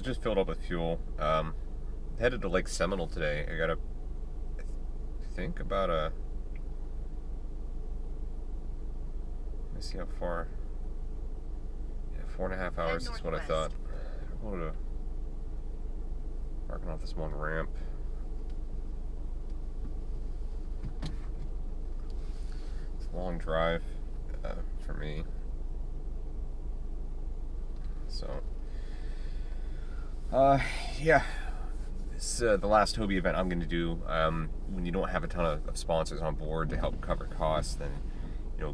just filled up with fuel. Headed to Lake Seminole today. I got I think about let me see how far. Yeah, 4.5 hours is what I thought. I wanted to marking off this one ramp. It's a long drive for me. So, yeah. This is the last Hobie event I'm going to do. When you don't have a ton of sponsors on board to help cover costs, then,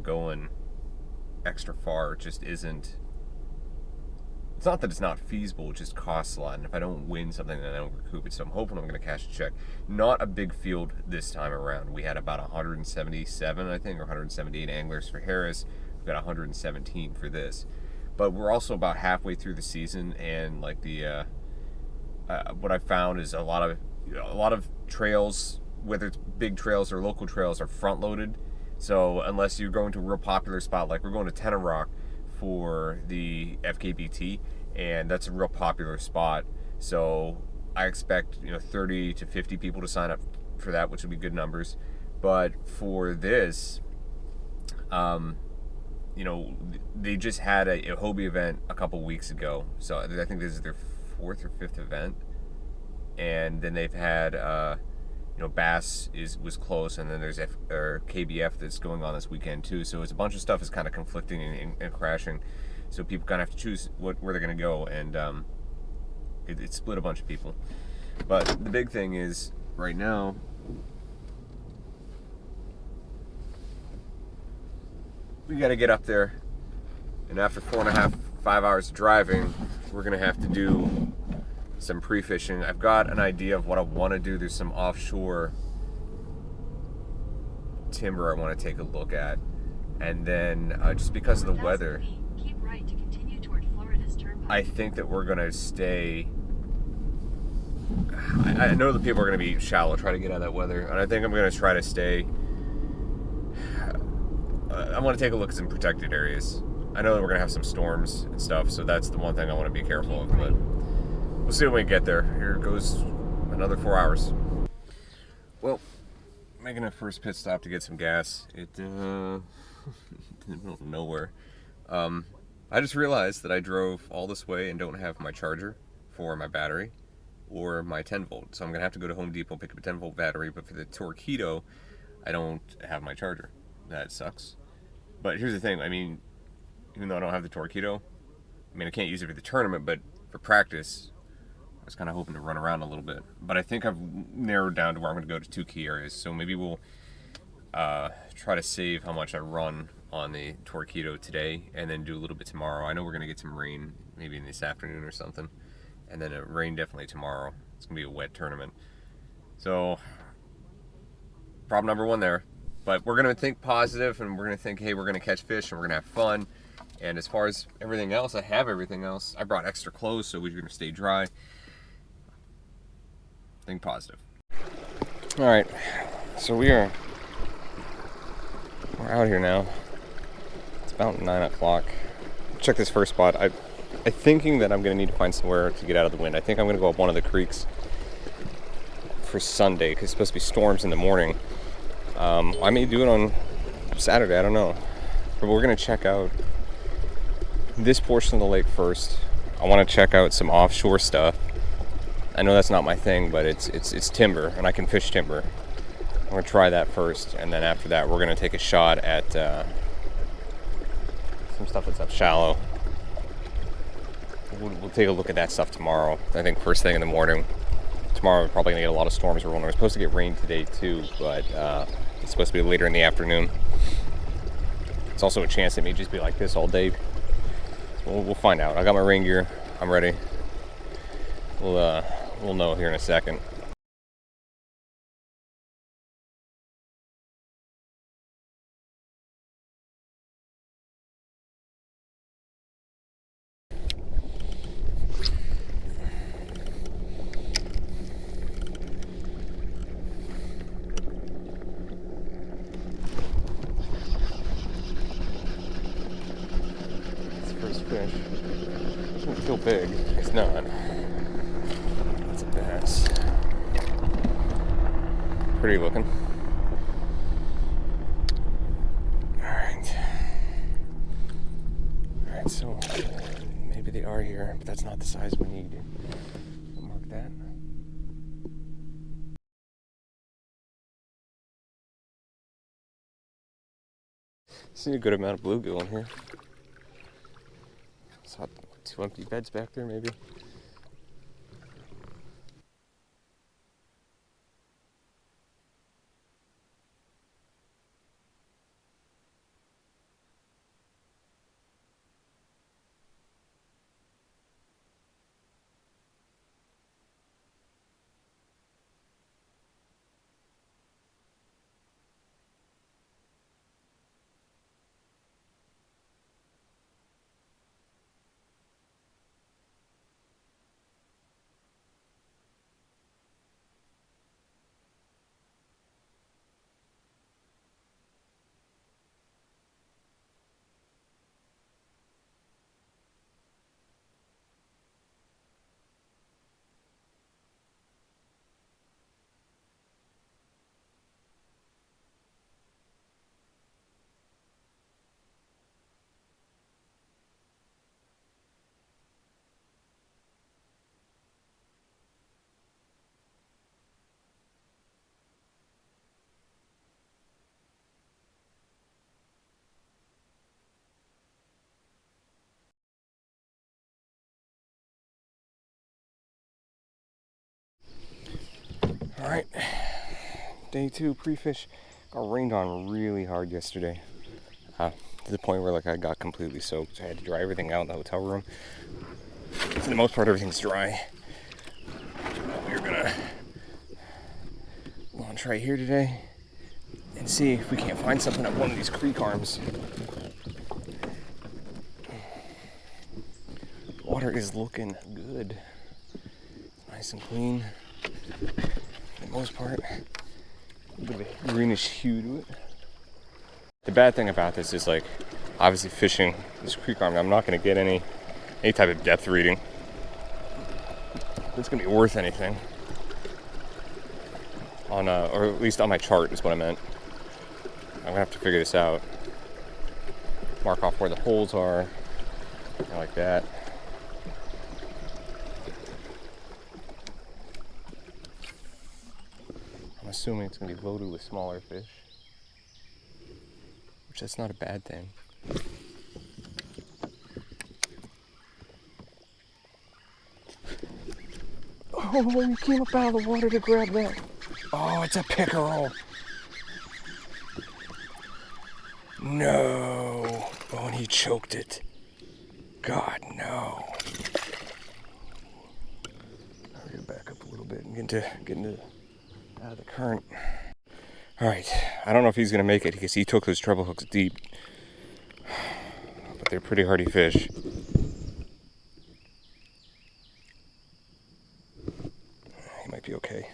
going extra far just isn't. It's not that it's not feasible, it just costs a lot. And if I don't win something, then I don't recoup it. So I'm hoping I'm going to cash a check. Not a big field this time around. We had about 177, I think, or 178 anglers for Harris. We've got 117 for this. But we're also about halfway through the season, and like what I found is a lot of trails, whether it's big trails or local trails, are front loaded. So unless you're going to a real popular spot, like we're going to Tenor Rock for the FKBT, and that's a real popular spot. So I expect 30 to 50 people to sign up for that, which would be good numbers. But for this, they just had a Hobie event a couple weeks ago. So I think this is their 4th or 5th event, and then they've had B.O.S was close, and then there's KBF that's going on this weekend too. So it's a bunch of stuff is kind of conflicting and crashing. So people kind of have to choose where they're going to go, and it split a bunch of people. But the big thing is right now, we got to get up there, and after 4.5, 5 hours of driving, we're going to have to do some pre-fishing. I've got an idea of what I want to do. There's some offshore timber I want to take a look at, and then just because of the weather, keep right to continue toward Florida's turnpike. I think that we're going to stay. I know that people are going to be shallow, try to get out of that weather, and I think I'm going to try to stay. I want to take a look at some protected areas. I know that we're going to have some storms and stuff, so that's the one thing I want to be careful of, but we'll see when we get there. Here goes another 4 hours. Well, making a first pit stop to get some gas. It in the middle of nowhere. I just realized that I drove all this way and don't have my charger for my battery or my 10 volt. So I'm going to have to go to Home Depot and pick up a 10 volt battery, but for the Torqeedo, I don't have my charger. That sucks. But here's the thing, even though I don't have the Torqeedo, I can't use it for the tournament, but for practice, I was kind of hoping to run around a little bit. But I think I've narrowed down to where I'm going to go to 2 key areas. So maybe we'll try to save how much I run on the Torqeedo today, and then do a little bit tomorrow. I know we're going to get some rain, maybe in this afternoon or something. And then rain definitely tomorrow. It's going to be a wet tournament. So, problem number 1 there. But we're going to think positive, and we're going to think, hey, we're going to catch fish, and we're going to have fun. And as far as everything else, I have everything else. I brought extra clothes, so we're going to stay dry. Think positive. All right, so we're out here now. It's about 9 o'clock. Check this first spot. I'm thinking that I'm going to need to find somewhere to get out of the wind. I think I'm going to go up one of the creeks for Sunday, because it's supposed to be storms in the morning. I may do it on Saturday, I don't know. But we're going to check out this portion of the lake first. I want to check out some offshore stuff. I know that's not my thing, but it's timber, and I can fish timber. I'm going to try that first, and then after that we're going to take a shot at some stuff that's up shallow. We'll take a look at that stuff tomorrow. I think first thing in the morning. Tomorrow we're probably going to get a lot of storms rolling. We're supposed to get rain today too, but it's supposed to be later in the afternoon. It's also a chance it may just be like this all day. We'll find out. I got my rain gear. I'm ready. We'll know here in a second. It's the first fish. Doesn't feel big. It's not. pretty looking. Alright, so maybe they are here, but that's not the size we need. We'll mark that. See a good amount of bluegill in here. Saw 2 empty beds back there, maybe. Alright, day 2 pre-fish. Got rained on really hard yesterday. To the point where like I got completely soaked. So I had to dry everything out in the hotel room. For the most part, everything's dry. We're gonna launch right here today and see if we can't find something at one of these creek arms. Water is looking good. Nice and clean. For the most part, a bit of a greenish hue to it. The bad thing about this is like, obviously fishing this creek arm, I'm not going to get any type of depth reading. It's going to be worth anything. On or at least on my chart is what I meant. I'm going to have to figure this out. Mark off where the holes are, like that. I'm assuming it's going to be loaded with smaller fish, which that's not a bad thing. Oh, you came up out of the water to grab that. Oh, it's a pickerel. No. Oh, and he choked it. God, no. I'm going to back up a little bit and get into out of the current. Alright, I don't know if he's going to make it because he took those treble hooks deep. But they're pretty hardy fish. He might be okay.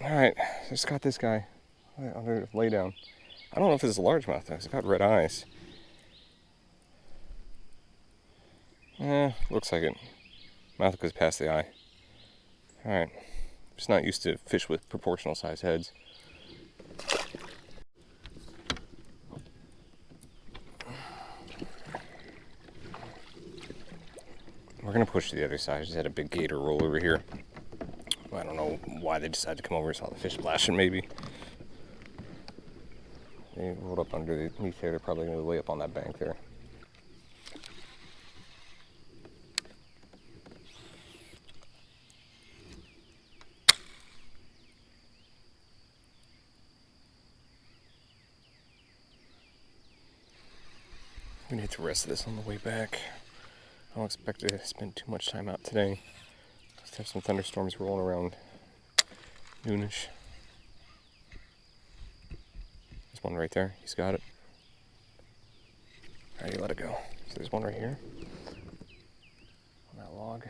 Alright, just got this guy. I'm going to lay down. I don't know if this is a largemouth though, 'cause it's got red eyes. Looks like it. Mouth goes past the eye. Alright. Just not used to fish with proportional size heads. We're gonna push to the other side. Just had a big gator roll over here. I don't know why they decided to come over. Saw the fish splashing maybe. They rolled up underneath there. They're probably gonna lay up on that bank there. I'm gonna hit the rest of this on the way back. I don't expect to spend too much time out today. Just have some thunderstorms rolling around noonish. There's one right there. He's got it. Alright, let it go. So there's one right here on that log.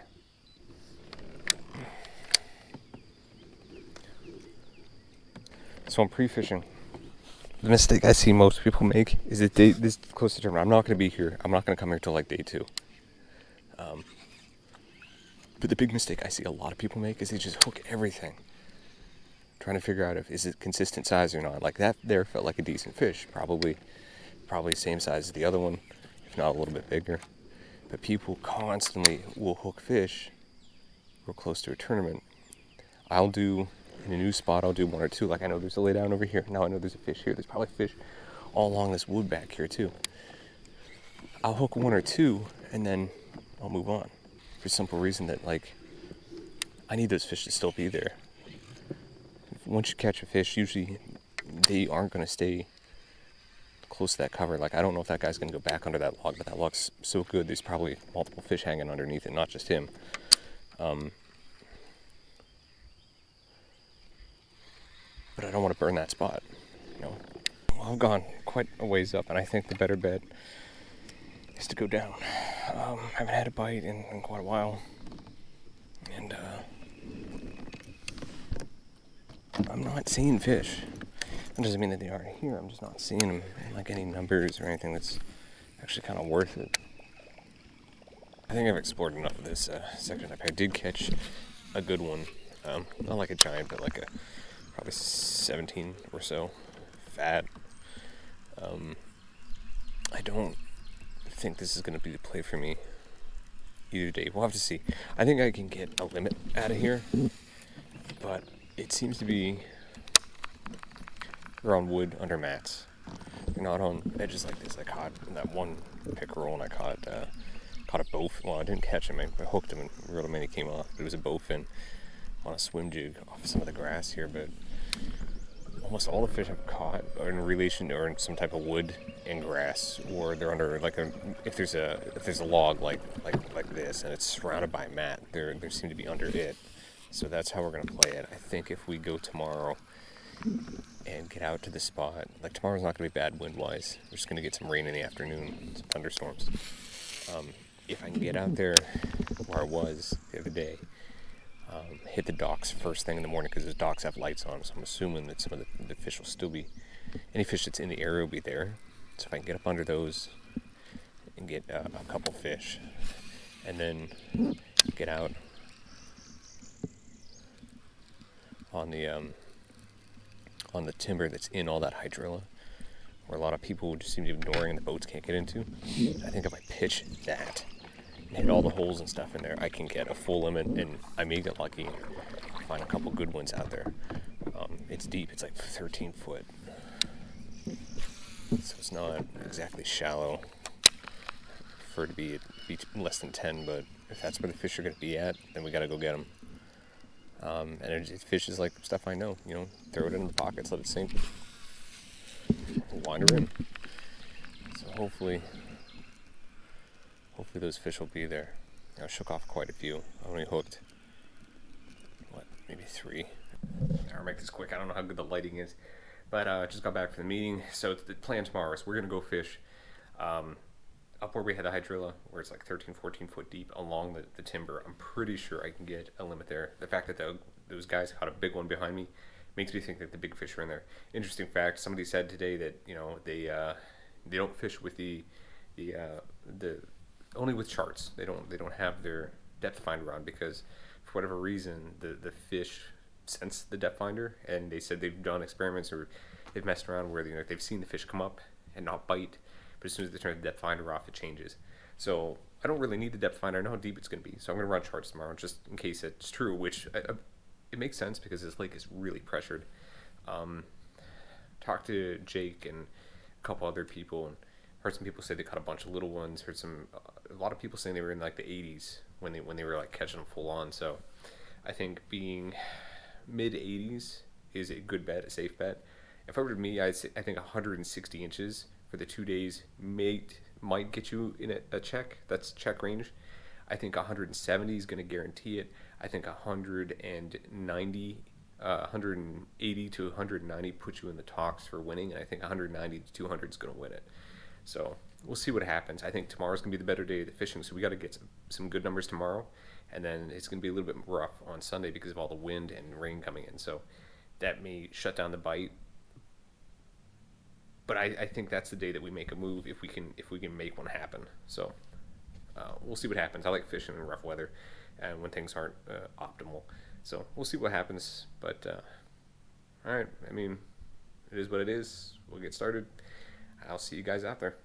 So I'm pre-fishing. The mistake I see most people make is that this close to tournament, I'm not going to be here. I'm not going to come here till like day 2. But the big mistake I see a lot of people make is they just hook everything. trying to figure out if is it consistent size or not. Like that there felt like a decent fish, probably same size as the other one, if not a little bit bigger. But people constantly will hook fish real close to a tournament. I'll do, in a new spot, I'll do one or two. Like I know there's a lay down over here. Now I know there's a fish here. There's probably fish all along this wood back here too. I'll hook one or two and then I'll move on. For the simple reason that, like, I need those fish to still be there. Once you catch a fish, usually they aren't going to stay close to that cover. Like, I don't know if that guy's going to go back under that log, but that log's so good, there's probably multiple fish hanging underneath it, not just him. But I don't want to burn that spot, you know. Well, I've gone quite a ways up, and I think the better bet is to go down. I haven't had a bite in quite a while, and I'm not seeing fish. That doesn't mean that they aren't here. I'm just not seeing them in like any numbers or anything that's actually kind of worth it. I think I've explored enough of this section up here. I did catch a good one, not like a giant, but like a probably 17 or so, fat. I don't think this is going to be the play for me either day. We'll have to see. I think I can get a limit out of here, but it seems to be they're on wood under mats. They're not on edges like this. I caught that one pickerel and I caught a bowfin. Well, I didn't catch him. I hooked him and reeled him in. He came off. But it was a bowfin on a swim jig off some of the grass here. But almost all the fish I've caught are in relation or in some type of wood and grass, or they're under like if there's a log like this and it's surrounded by a mat, there seem to be under it. So that's how we're gonna play it. I think if we go tomorrow and get out to the spot, like tomorrow's not gonna be bad wind wise. We're just gonna get some rain in the afternoon, some thunderstorms. If I can get out there where I was the other day, hit the docks first thing in the morning, because those docks have lights on, so I'm assuming that some of the fish will still be, any fish that's in the area will be there. So if I can get up under those and get a couple fish, and then get out on the timber that's in all that hydrilla, where a lot of people just seem to be ignoring and the boats can't get into. I think if I pitch that and hit all the holes and stuff in there, I can get a full limit, and I may get lucky, find a couple good ones out there. It's deep. It's like 13 foot, so it's not exactly shallow. I prefer to be less than 10, but if that's where the fish are going to be at, then we got to go get them. And fish is like stuff I know, you know, throw it in the pockets, let it sink, wind her in. So hopefully those fish will be there. I shook off quite a few. I only hooked, maybe 3. I'll make this quick. I don't know how good the lighting is, but just got back from the meeting. So the plan tomorrow is we're gonna go fish up where we had the hydrilla, where it's like 13, 14 foot deep along the timber. I'm pretty sure I can get a limit there. The fact that those guys caught a big one behind me makes me think that the big fish are in there. Interesting fact, somebody said today that, you know, they don't fish with the only with charts. They don't have their depth finder on, because for whatever reason the fish sense the depth finder, and they said they've done experiments or they've messed around where they've seen the fish come up and not bite, but as soon as they turn the depth finder off, it changes. So I don't really need the depth finder. I know how deep it's going to be, so I'm going to run charts tomorrow just in case it's true, which it makes sense because this lake is really pressured. Talked to Jake and a couple other people, and heard some people say they caught a bunch of little ones. Heard a lot of people saying they were in like the 80s when they were like catching them full on. So I think being mid 80s is a good bet, a safe bet. If it were me, I think 160 inches for the 2 days might get you in a check. That's check range. I think 170 is going to guarantee it. I think 180 to 190 puts you in the talks for winning, and I think 190 to 200 is going to win it. So we'll see what happens. I think tomorrow's going to be the better day of the fishing, so we got to get some good numbers tomorrow, and then it's going to be a little bit rough on Sunday because of all the wind and rain coming in. So that may shut down the bite. But I think that's the day that we make a move if we can make one happen. So we'll see what happens. I like fishing in rough weather and when things aren't optimal. So we'll see what happens. But All right. I mean, it is what it is. We'll get started. I'll see you guys out there.